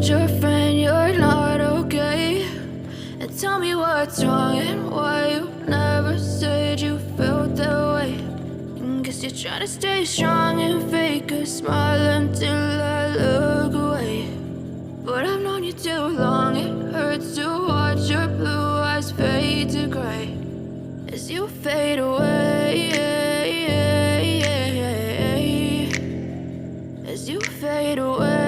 told your friend you're not okay? And tell me what's wrong and why you never said you felt that way. And guess you're trying to stay strong and fake a smile until I look away. But I've known you too long, it hurts to watch your blue eyes fade to gray as you fade away, as you fade away.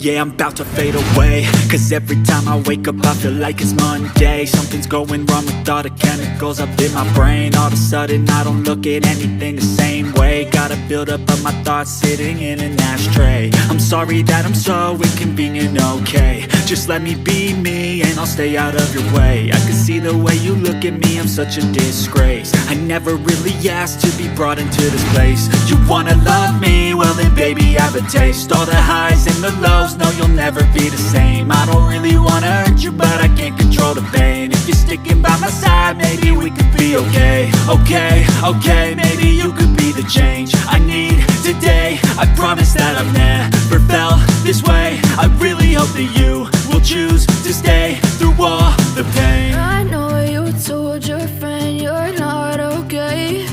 Yeah, I'm about to fade away, cause every time I wake up I feel like it's Monday. Something's going wrong with all the chemicals up in my brain. All of a sudden I don't look at anything the same way. Got a buildup of my thoughts sitting in an ashtray. I'm sorry that I'm so inconvenient, okay? Just let me be me and I'll stay out of your way. I can see the way you look at me, I'm such a disgrace. I never really asked to be brought into this place. You wanna love me? Well then baby have a taste. All the highs and the lows, no you'll never be the same. I don't really wanna hurt you but I can't control the pain. If you're sticking by my side maybe we could be okay. Okay, maybe you could be the change I need today. I promise that I've never felt this way. I really hope that you will choose to stay through all the pain. I know you told your friend you're not okay.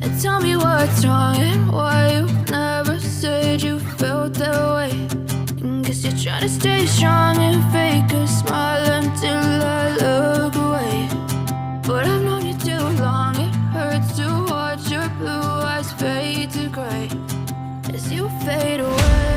And tell me what's wrong and why you never said you felt that way. And guess you're trying to stay strong and fake a smile until I look away. But I've known you too long, it hurts to watch your blue eyes fade to gray as you fade away.